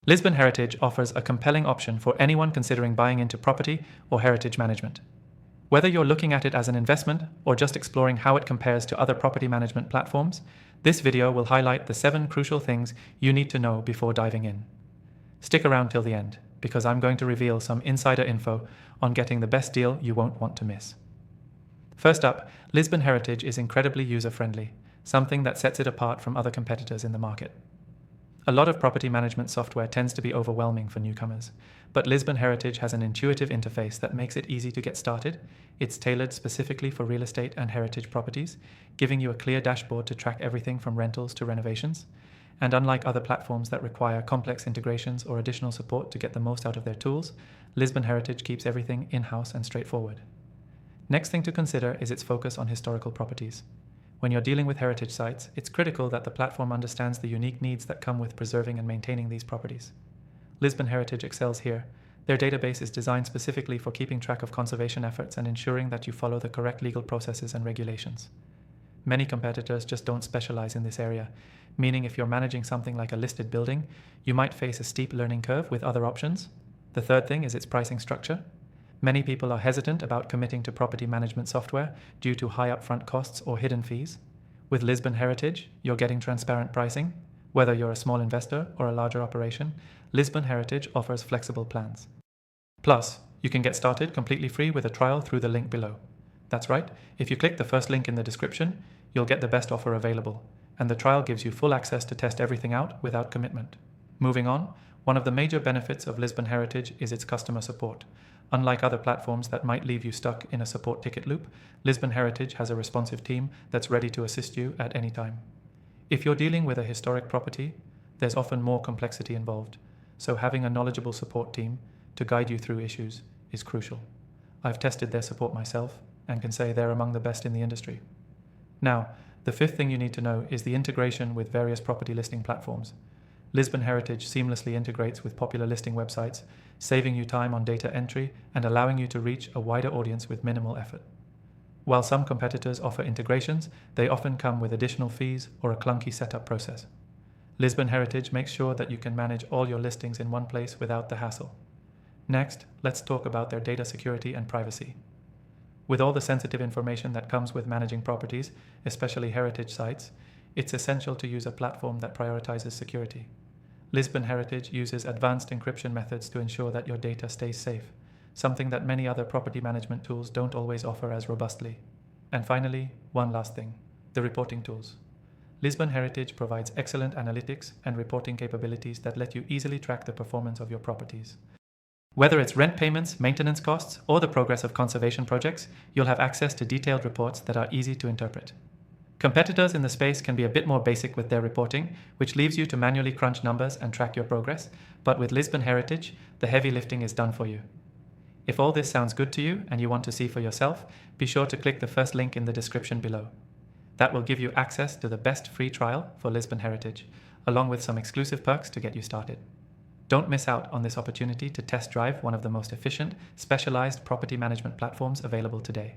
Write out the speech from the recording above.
Lisbon Heritage offers a compelling option for anyone considering buying into property or heritage management. Whether you're looking at it as an investment or just exploring how it compares to other property management platforms, this video will highlight the 7 crucial things you need to know before diving in. Stick around till the end, because I'm going to reveal some insider info on getting the best deal you won't want to miss. First up, Lisbon Heritage is incredibly user-friendly, something that sets it apart from other competitors in the market. A lot of property management software tends to be overwhelming for newcomers, but Lisbon Heritage has an intuitive interface that makes it easy to get started. It's tailored specifically for real estate and heritage properties, giving you a clear dashboard to track everything from rentals to renovations. And unlike other platforms that require complex integrations or additional support to get the most out of their tools, Lisbon Heritage keeps everything in-house and straightforward. Next thing to consider is its focus on historical properties. When you're dealing with heritage sites, it's critical that the platform understands the unique needs that come with preserving and maintaining these properties. Lisbon Heritage excels here. Their database is designed specifically for keeping track of conservation efforts and ensuring that you follow the correct legal processes and regulations. Many competitors just don't specialize in this area, meaning if you're managing something like a listed building, you might face a steep learning curve with other options. The third thing is its pricing structure. Many people are hesitant about committing to property management software due to high upfront costs or hidden fees. With Lisbon Heritage, you're getting transparent pricing. Whether you're a small investor or a larger operation, Lisbon Heritage offers flexible plans. Plus, you can get started completely free with a trial through the link below. That's right, if you click the first link in the description, you'll get the best offer available, and the trial gives you full access to test everything out without commitment. Moving on, one of the major benefits of Lisbon Heritage is its customer support. Unlike other platforms that might leave you stuck in a support ticket loop, Lisbon Heritage has a responsive team that's ready to assist you at any time. If you're dealing with a historic property, there's often more complexity involved, so having a knowledgeable support team to guide you through issues is crucial. I've tested their support myself and can say they're among the best in the industry. Now, the fifth thing you need to know is the integration with various property listing platforms. Lisbon Heritage seamlessly integrates with popular listing websites, saving you time on data entry and allowing you to reach a wider audience with minimal effort. While some competitors offer integrations, they often come with additional fees or a clunky setup process. Lisbon Heritage makes sure that you can manage all your listings in one place without the hassle. Next, let's talk about their data security and privacy. With all the sensitive information that comes with managing properties, especially heritage sites, it's essential to use a platform that prioritizes security. Lisbon Heritage uses advanced encryption methods to ensure that your data stays safe, something that many other property management tools don't always offer as robustly. And finally, one last thing, the reporting tools. Lisbon Heritage provides excellent analytics and reporting capabilities that let you easily track the performance of your properties. Whether it's rent payments, maintenance costs, or the progress of conservation projects, you'll have access to detailed reports that are easy to interpret. Competitors in the space can be a bit more basic with their reporting, which leaves you to manually crunch numbers and track your progress, but with Lisbon Heritage, the heavy lifting is done for you. If all this sounds good to you and you want to see for yourself, be sure to click the first link in the description below. That will give you access to the best free trial for Lisbon Heritage, along with some exclusive perks to get you started. Don't miss out on this opportunity to test drive one of the most efficient, specialized property management platforms available today.